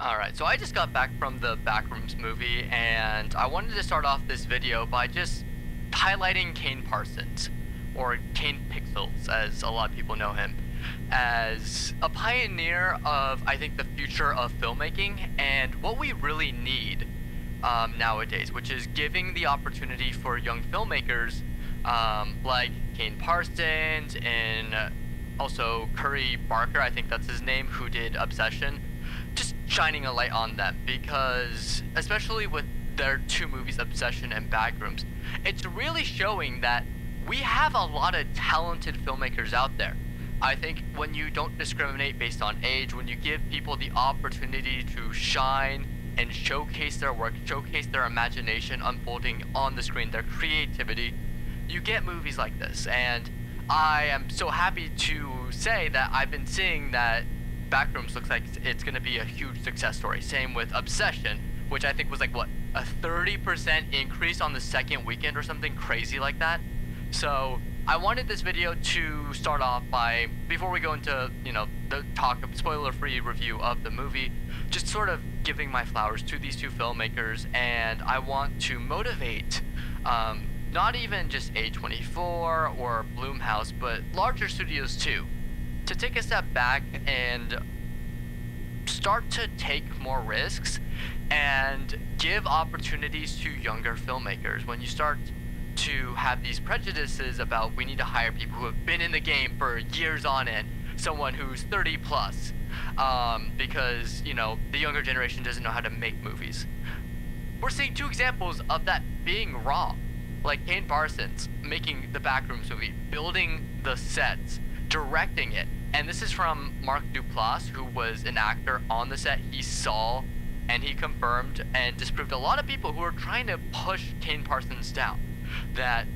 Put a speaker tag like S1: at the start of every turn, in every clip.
S1: Alright, so I just got back from the Backrooms movie, and I wanted to start off this video by just highlighting Kane Parsons, or Kane Pixels, as a lot of people know him, as a pioneer of, I think, the future of filmmaking, and what we really need nowadays, which is giving the opportunity for young filmmakers like Kane Parsons and also Curry Barker, I think that's his name, who did Obsession, just shining a light on them, because especially with their two movies, Obsession and Backrooms, it's really showing that we have a lot of talented filmmakers out there. I think when you don't discriminate based on age, when you give people the opportunity to shine and showcase their work, showcase their imagination unfolding on the screen, their creativity, you get movies like this. And I am so happy to say that I've been seeing that Backrooms looks like it's going to be a huge success story. Same with Obsession, which I think was like, what, a 30% increase on the second weekend or something crazy like that. So I wanted this video to start off by, before we go into, the spoiler-free review of the movie, just sort of giving my flowers to these two filmmakers, and I want to motivate, not even just A24 or Blumhouse, but larger studios too, to take a step back and start to take more risks and give opportunities to younger filmmakers. When you start to have these prejudices about we need to hire people who have been in the game for years on end, someone who's 30 plus, because, the younger generation doesn't know how to make movies. We're seeing two examples of that being wrong. Like Kane Parsons making the Backrooms movie, building the sets, directing it. And this is from Mark Duplass, who was an actor on the set. He saw and he confirmed and disproved a lot of people who are trying to push Kane Parsons down, that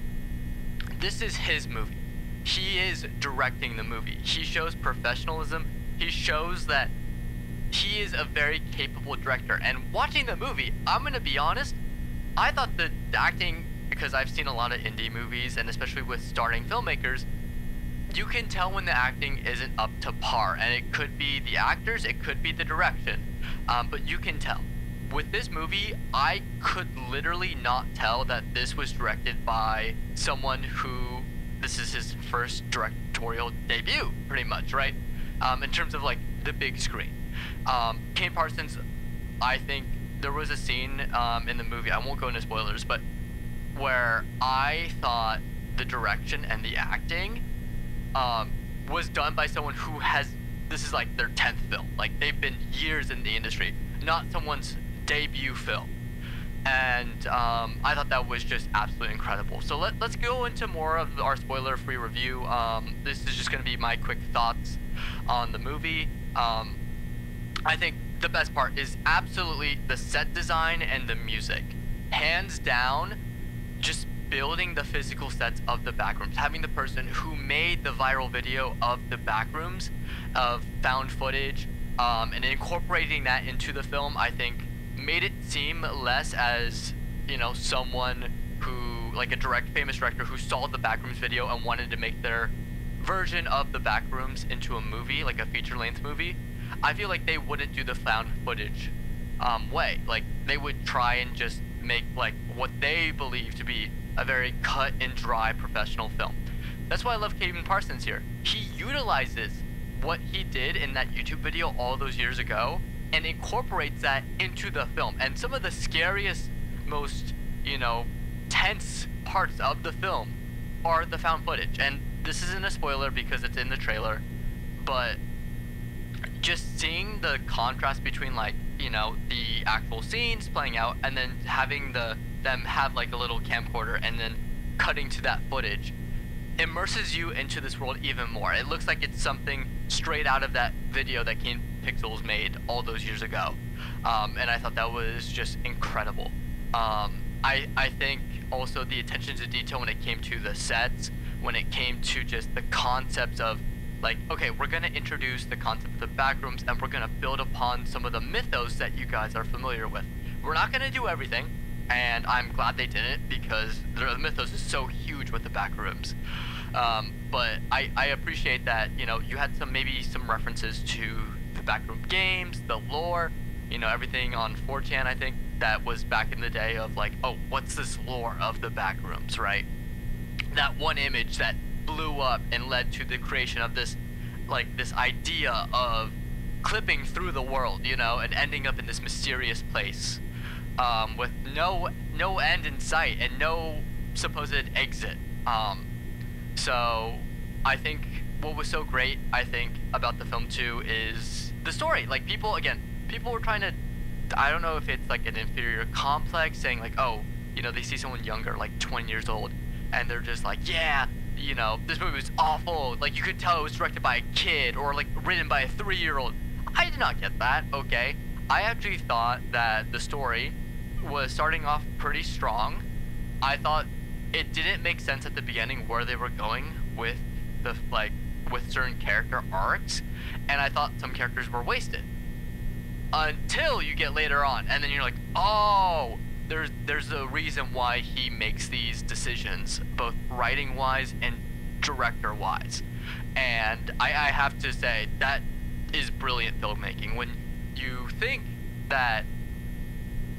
S1: this is his movie. He is directing the movie. He shows professionalism. He shows that he is a very capable director. And watching the movie, I'm going to be honest, I thought the acting, because I've seen a lot of indie movies, and especially with starting filmmakers, you can tell when the acting isn't up to par, and it could be the actors, it could be the direction, but you can tell. With this movie, I could literally not tell that this was directed by someone who, this is his first directorial debut, pretty much, right? In terms of, like, the big screen. Kane Parsons, I think there was a scene in the movie, I won't go into spoilers, but where I thought the direction and the acting was done by someone who has, this is like their 10th film. Like, they've been years in the industry, not someone's debut film. And I thought that was just absolutely incredible. So let's go into more of our spoiler-free review. This is just going to be my quick thoughts on the movie. I think the best part is absolutely the set design and the music. Hands down, just building the physical sets of the Backrooms, having the person who made the viral video of the Backrooms, of found footage, and incorporating that into the film, I think made it seem less as, someone who, like a famous director who saw the Backrooms video and wanted to make their version of the Backrooms into a movie, like a feature-length movie. I feel like they wouldn't do the found footage way. Like, they would try and just make, like, what they believe to be a very cut and dry professional film. That's why I love Kane Parsons here. He utilizes what he did in that YouTube video all those years ago and incorporates that into the film. And some of the scariest, most, tense parts of the film are the found footage. And this isn't a spoiler because it's in the trailer, but just seeing the contrast between, like, the actual scenes playing out and then having them have like a little camcorder and then cutting to that footage immerses you into this world even more. It looks like it's something straight out of that video that Kane Pixels made all those years ago. And I thought that was just incredible. I think also the attention to detail when it came to the sets, when it came to just the concepts of, like, okay, we're going to introduce the concept of the Backrooms and we're going to build upon some of the mythos that you guys are familiar with. We're not going to do everything, and I'm glad they didn't, because the mythos is so huge with the Backrooms. But I appreciate that, you had maybe some references to the Backroom games, the lore, you know, everything on 4chan, I think, that was back in the day of like, oh, what's this lore of the Backrooms, right? That one image that blew up and led to the creation of this, like, this idea of clipping through the world, you know, and ending up in this mysterious place, with no end in sight and no supposed exit. So I think what was so great, I think, about the film too is the story. Like, people were trying to, I don't know if it's like an inferior complex, saying like, oh, you know, they see someone younger, like 20 years old, and they're just like, yeah, you know, this movie was awful. Like, you could tell it was directed by a kid or like written by a 3-year-old. I did not get that, okay? I actually thought that the story was starting off pretty strong. I thought it didn't make sense at the beginning where they were going with the, like, with certain character arcs, and I thought some characters were wasted. Until you get later on, and then you're like, oh, there's a reason why he makes these decisions, both writing-wise and director-wise. And I have to say, that is brilliant filmmaking. When you think that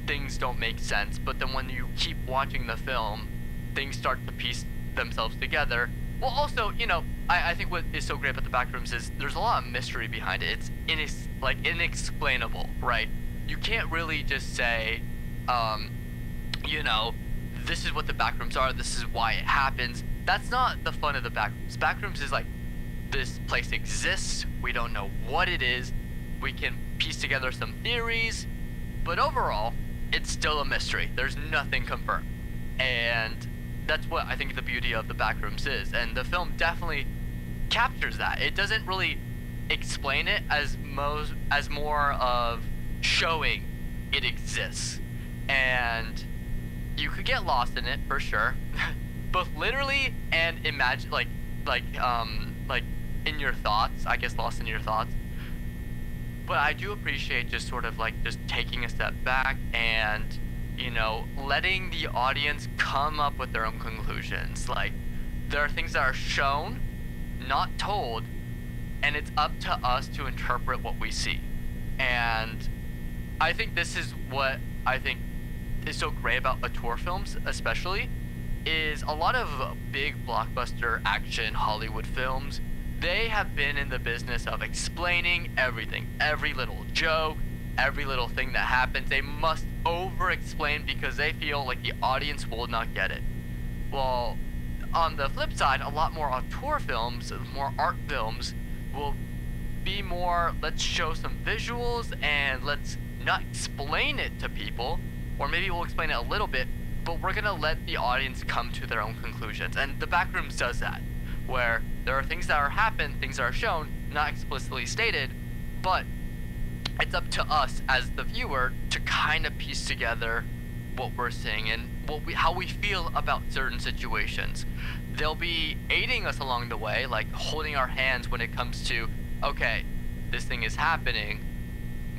S1: things don't make sense, but then when you keep watching the film, things start to piece themselves together. Well, also, you know, I think what is so great about the Backrooms is there's a lot of mystery behind it. It's inexplainable, right? You can't really just say, you know, this is what the Backrooms are, this is why it happens. That's not the fun of the Backrooms. Backrooms is like, this place exists, we don't know what it is, we can piece together some theories, but overall, it's still a mystery. There's nothing confirmed. And that's what I think the beauty of the Backrooms is, and the film definitely captures that. It doesn't really explain it as more of showing it exists, and you could get lost in it for sure, both literally and imagine, like in your thoughts. I guess lost in your thoughts. But I do appreciate just sort of like just taking a step back and, you know, letting the audience come up with their own conclusions. Like, there are things that are shown, not told, and it's up to us to interpret what we see. And I think this is what I think is so great about auteur films, especially, is a lot of big blockbuster action Hollywood films, they have been in the business of explaining everything, every little joke, every little thing that happens. They must over-explain because they feel like the audience will not get it. Well, on the flip side, a lot more auteur films, more art films, will be more, let's show some visuals and let's not explain it to people, or maybe we'll explain it a little bit, but we're gonna let the audience come to their own conclusions. And the Backrooms does that, where there are things that are happen, things that are shown, not explicitly stated, but it's up to us as the viewer to kind of piece together what we're seeing and how we feel about certain situations. They'll be aiding us along the way, like holding our hands when it comes to, okay, this thing is happening,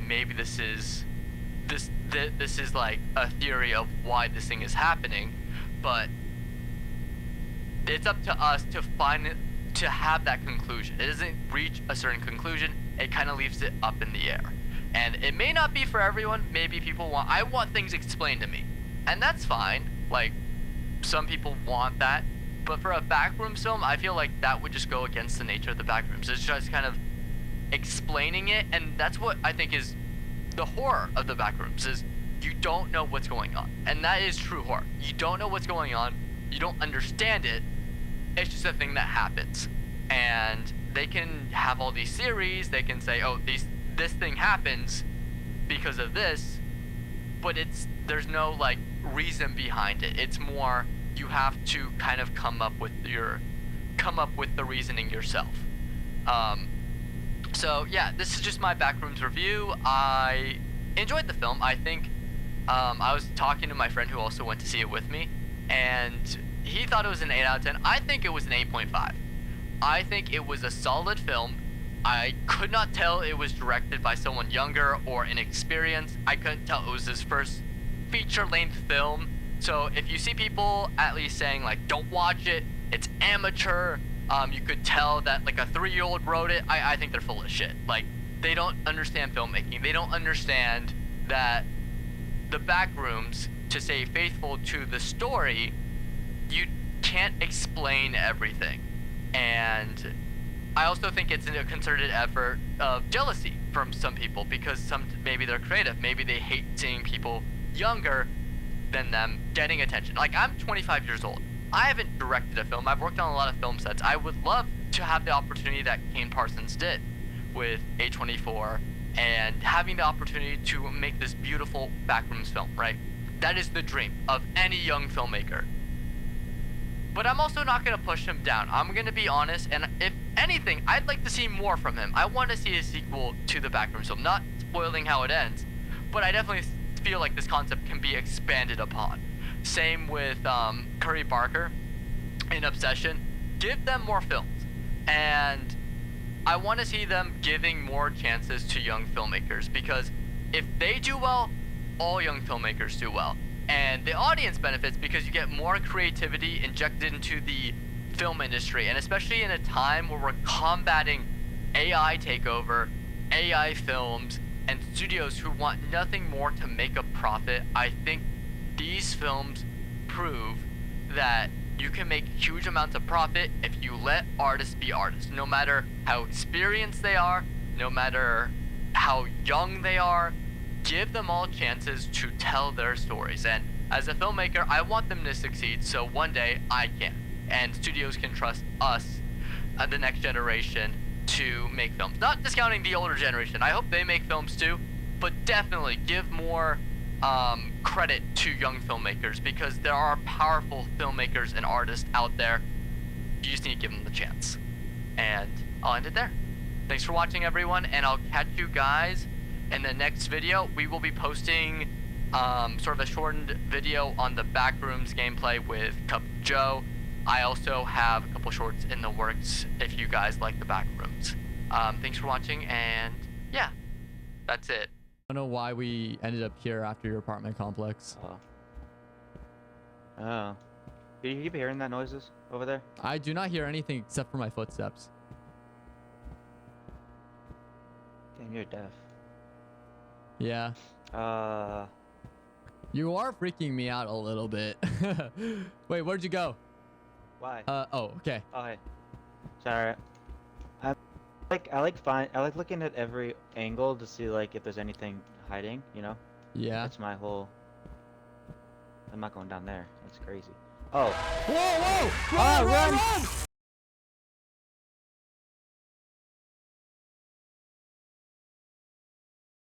S1: maybe this is like a theory of why this thing is happening, but it's up to us to have that conclusion. It doesn't reach a certain conclusion, it kind of leaves it up in the air. And it may not be for everyone. Maybe people I want things explained to me, and that's fine. Like, some people want that, but for a Backrooms film, I feel like that would just go against the nature of the Backrooms. It's just kind of explaining it, and that's what I think is the horror of the Backrooms, is you don't know what's going on. And that is true horror. You don't know what's going on, you don't understand it, it's just a thing that happens. And they can have all these theories, they can say, oh, this thing happens because of this, but there's no like reason behind it. It's more, you have to kind of come up with the reasoning yourself. So yeah, this is just my Backrooms review. I enjoyed the film. I think I was talking to my friend who also went to see it with me, and he thought it was an 8 out of 10. I think it was an 8.5. I think it was a solid film. I could not tell it was directed by someone younger or inexperienced. I couldn't tell it was his first feature-length film. So if you see people at least saying like, don't watch it, it's amateur, you could tell that like a 3-year-old wrote it, I think they're full of shit. Like, they don't understand filmmaking. They don't understand that the Backrooms, to stay faithful to the story, you can't explain everything. And I also think it's a concerted effort of jealousy from some people, because maybe they're creative, maybe they hate seeing people younger than them getting attention. Like, I'm 25 years old. I haven't directed a film. I've worked on a lot of film sets. I would love to have the opportunity that Kane Parsons did with A24 and having the opportunity to make this beautiful Backrooms film, right? That is the dream of any young filmmaker. But I'm also not going to push him down. I'm going to be honest, and if anything, I'd like to see more from him. I want to see a sequel to the Backrooms film, not spoiling how it ends, but I definitely feel like this concept can be expanded upon. Same with Curry Barker in Obsession. Give them more films, and I want to see them giving more chances to young filmmakers, because if they do well, all young filmmakers do well. And the audience benefits because you get more creativity injected into the film industry, and especially in a time where we're combating AI takeover, AI films, and studios who want nothing more to make a profit. I think these films prove that you can make huge amounts of profit if you let artists be artists, no matter how experienced they are, no matter how young they are. Give them all chances to tell their stories. And as a filmmaker, I want them to succeed, so one day I can. And studios can trust us, the next generation, to make films. Not discounting the older generation. I hope they make films too, but definitely give more credit to young filmmakers, because there are powerful filmmakers and artists out there. You just need to give them the chance. And I'll end it there. Thanks for watching, everyone, and I'll catch you guys in the next video. We will be posting sort of a shortened video on the Backrooms gameplay with Cup Joe. I also have a couple shorts in the works if you guys like the Backrooms. Thanks for watching, and yeah, that's it.
S2: I don't know why we ended up here after your apartment complex.
S3: Oh. Do you keep hearing that noises over there?
S2: I do not hear anything except for my footsteps.
S3: Damn, you're deaf.
S2: Yeah. You are freaking me out a little bit. Wait, where'd you go?
S3: Why?
S2: Oh, okay.
S3: Oh, hey. Sorry. I like looking at every angle to see like if there's anything hiding, you know?
S2: Yeah.
S3: That's my whole... I'm not going down there. That's crazy. Oh.
S2: Whoa, whoa!
S3: Ah,
S2: Run, run, run!